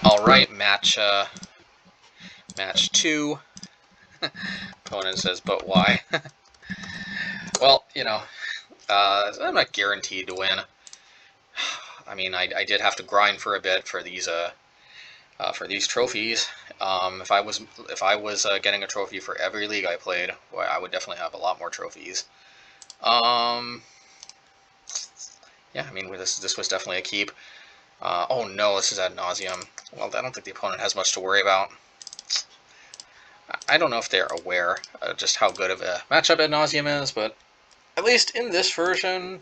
Alright, match 2. Opponent says, but why? Well, you know, I'm not guaranteed to win. I mean, I did have to grind for a bit for these trophies. If I was getting a trophy for every league I played, well, I would definitely have a lot more trophies. Yeah, I mean, this was definitely a keep. Oh no, this is ad nauseum. Well, I don't think the opponent has much to worry about. I don't know if they're aware of just how good of a matchup ad nauseum is, but at least in this version,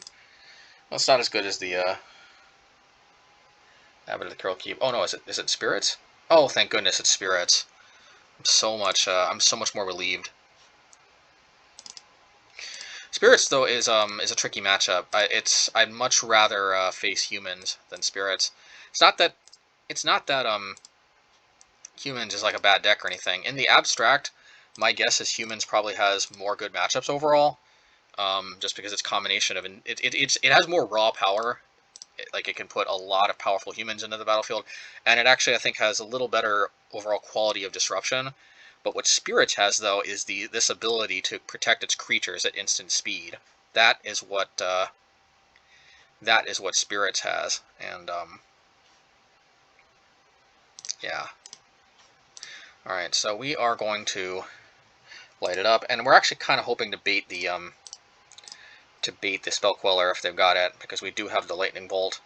well, it's not as good as the Abbot of the Curl Keep. Oh no, is it Spirits? Oh, thank goodness it's Spirits. I'm so much more relieved. Spirits though is a tricky matchup. I'd much rather face humans than spirits. It's not that humans is like a bad deck or anything. In the abstract, my guess is humans probably has more good matchups overall. Just because it's combination of it has more raw power. Like it can put a lot of powerful humans into the battlefield, and it actually I think has a little better overall quality of disruption. But what Spirits has though is this ability to protect its creatures at instant speed. That is what Spirits has, and yeah. All right, so we are going to light it up, and we're actually kind of hoping to bait the Spell Queller if they've got it, because we do have the Lightning Bolt.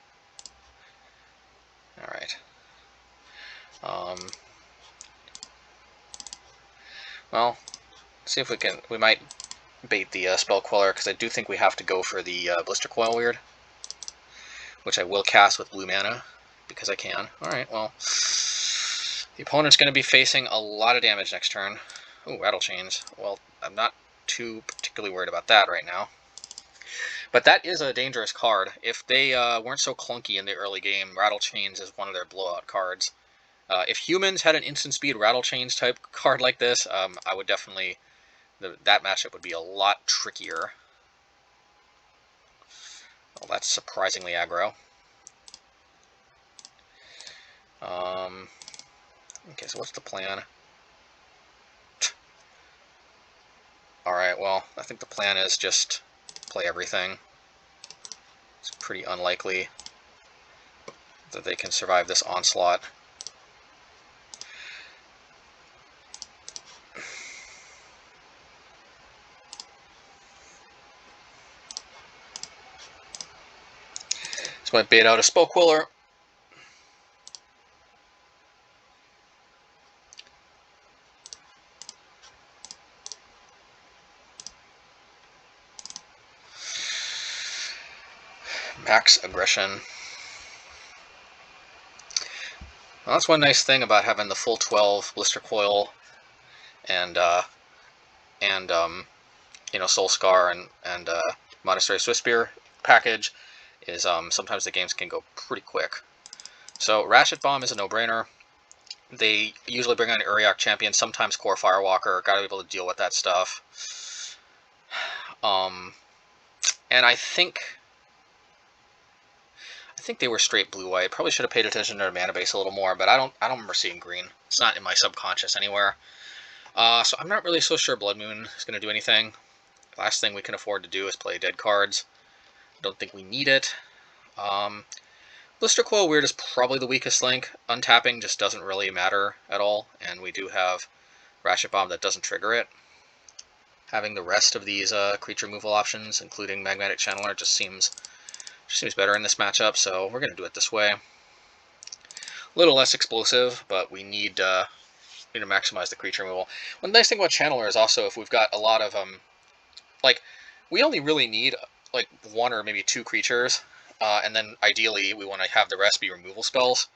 All right. Well, see if we can. We might bait the Spell Queller, because I do think we have to go for the Blister Coil Weird, which I will cast with blue mana, because I can. Alright, well, the opponent's going to be facing a lot of damage next turn. Ooh, Rattle Chains. Well, I'm not too particularly worried about that right now. But that is a dangerous card. If they weren't so clunky in the early game, Rattle Chains is one of their blowout cards. If humans had an instant speed Rattle Chains type card like this, I would definitely... that matchup would be a lot trickier. Well, that's surprisingly aggro. Okay, so what's the plan? Alright, well, I think the plan is just play everything. It's pretty unlikely that they can survive this onslaught. So I bait out a Spell Queller. Max aggression. Well, that's one nice thing about having the full 12 Blister Coil and you know, Soul Scar and Monastery Swiftspear package is sometimes the games can go pretty quick. So Ratchet Bomb is a no-brainer. They usually bring on Uriak Champion, sometimes Core Firewalker. Got to be able to deal with that stuff. And I think they were straight blue-white. Probably should have paid attention to their mana base a little more, but I don't remember seeing green. It's not in my subconscious anywhere. So I'm not really so sure Blood Moon is going to do anything. The last thing we can afford to do is play dead cards. Don't think we need it. Blister Coil Weird is probably the weakest link. Untapping just doesn't really matter at all, and we do have Ratchet Bomb that doesn't trigger it. Having the rest of these creature removal options, including Magnetic Channeler, just seems better in this matchup, so we're going to do it this way. A little less explosive, but we need to maximize the creature removal. One nice thing about Channeler is also if we've got a lot of like we only really need like one or maybe two creatures, and then ideally we want to have the rest be removal spells.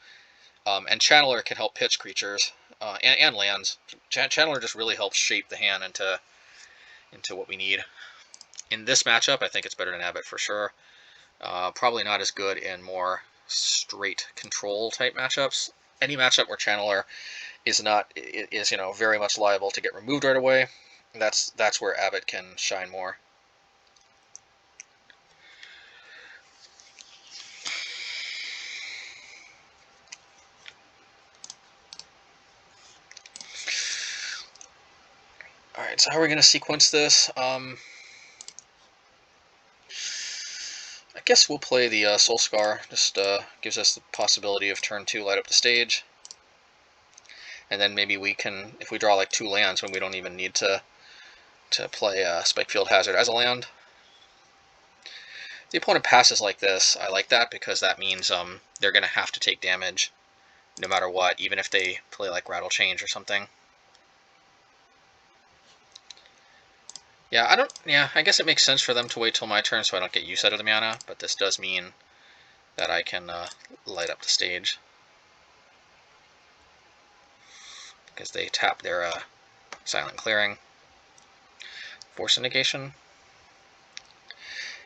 And Channeler can help pitch creatures and lands. Channeler just really helps shape the hand into what we need. In this matchup, I think it's better than Abbott for sure. Probably not as good in more straight control type matchups. Any matchup where Channeler is very much liable to get removed right away. That's where Abbott can shine more. Alright, so how are we going to sequence this? I guess we'll play the Soul Scar. Just gives us the possibility of turn 2 light up the stage. And then maybe we can, if we draw like 2 lands when we don't even need to play Spikefield Hazard as a land. If the opponent passes like this, I like that because that means they're going to have to take damage no matter what, even if they play like Rattle Change or something. Yeah, I guess it makes sense for them to wait till my turn so I don't get use out of the mana, but this does mean that I can light up the stage. Because they tap their Silent Clearing. Force Negation.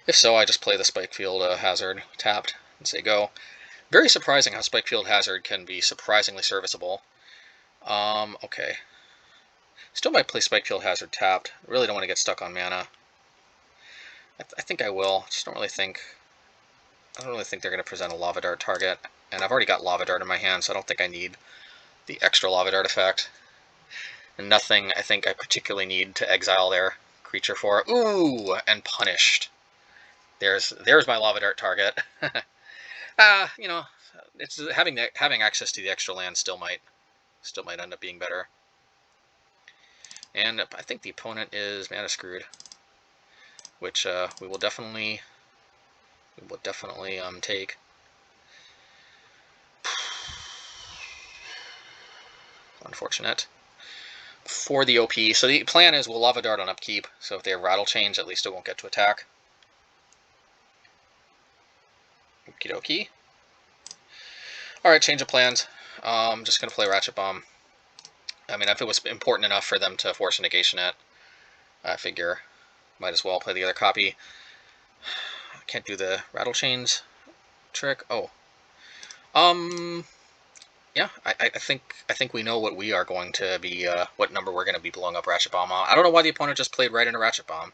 If so, I just play the Spikefield Hazard tapped and say go. Very surprising how Spikefield Hazard can be surprisingly serviceable. Okay. Still might play Spikefield Hazard tapped. I really don't want to get stuck on mana. I think I will. Just don't really think they're going to present a Lava Dart target. And I've already got Lava Dart in my hand, so I don't think I need the extra Lava Dart effect. And nothing I think I particularly need to exile their creature for. Ooh, and punished. There's my Lava Dart target. You know, it's having access to the extra land still might end up being better. And I think the opponent is mana screwed, which we will definitely take. Unfortunate. For the OP, so the plan is we'll Lava Dart on upkeep, so if they have Rattle Change, at least it won't get to attack. Okie dokie. Alright, change of plans. I'm just going to play Ratchet Bomb. I mean, if it was important enough for them to force a negation it, I figure might as well play the other copy. I can't do the Rattle Chains trick. Oh. Yeah, I think we know what we are going to be, what number we're going to be blowing up Ratchet Bomb on. I don't know why the opponent just played right into Ratchet Bomb.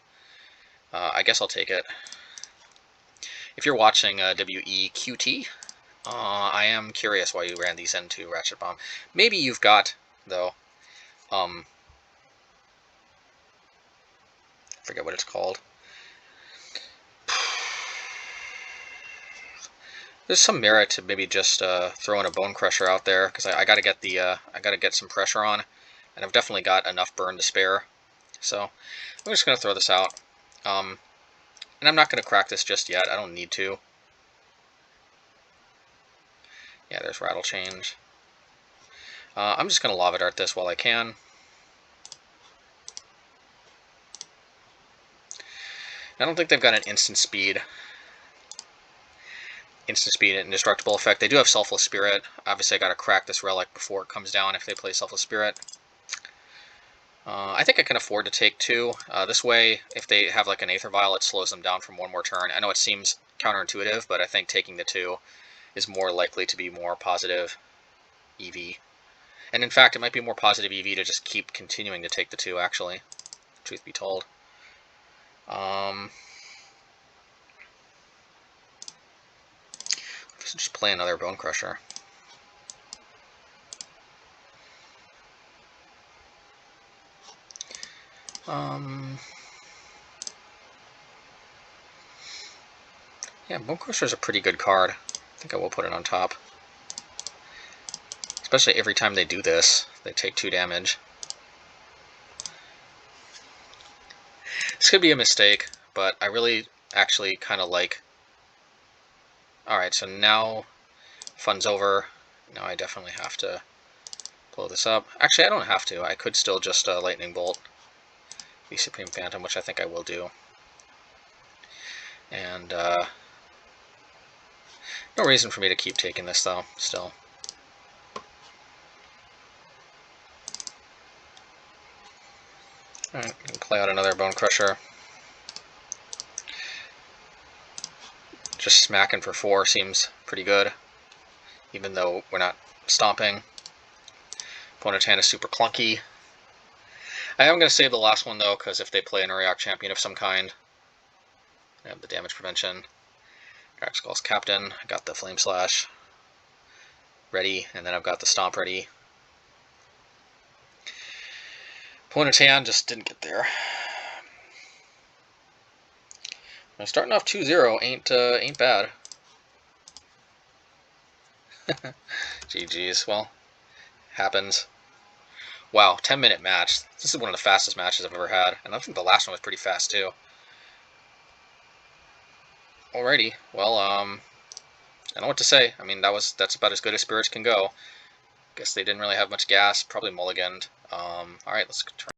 I guess I'll take it. If you're watching WEQT, I am curious why you ran these into Ratchet Bomb. Maybe you've got, though, I forget what it's called. There's some merit to maybe just throwing a Bone Crusher out there, because I gotta get some pressure on, and I've definitely got enough burn to spare. So I'm just gonna throw this out, and I'm not gonna crack this just yet. I don't need to. Yeah, there's Rattle Change. I'm just gonna Lava Dart this while I can. I don't think they've got an instant speed indestructible effect. They do have Selfless Spirit. Obviously I gotta crack this relic before it comes down if they play Selfless Spirit. I think I can afford to take 2. This way, if they have like an Aether Vial, it slows them down from 1 more turn. I know it seems counterintuitive, but I think taking the 2 is more likely to be more positive EV. And in fact, it might be more positive EV to just keep continuing to take the 2, actually, truth be told. Just play another Bone Crusher. Yeah, Bone Crusher is a pretty good card. I think I will put it on top. Especially every time they do this, they take 2 damage. This could be a mistake, but I really actually kind of like... Alright, so now fun's over. Now I definitely have to blow this up. Actually, I don't have to. I could still just Lightning Bolt the Supreme Phantom, which I think I will do. And no reason for me to keep taking this, though, still. Alright, play out another Bone Crusher. Just smacking for 4 seems pretty good, even though we're not stomping. Opponent's hand is super clunky. I am going to save the last one, though, because if they play an Uriok champion of some kind, I have the damage prevention. Draxcall's Captain. I got the Flame Slash ready, and then I've got the Stomp ready. Opponent's hand just didn't get there. Starting off 2-0 ain't bad. GG's. Well, happens. Wow, 10-minute match. This is one of the fastest matches I've ever had, and I think the last one was pretty fast too. Alrighty, well, I don't know what to say. I mean, that's about as good as spirits can go. Guess they didn't really have much gas. Probably mulliganed. Alright, let's turn.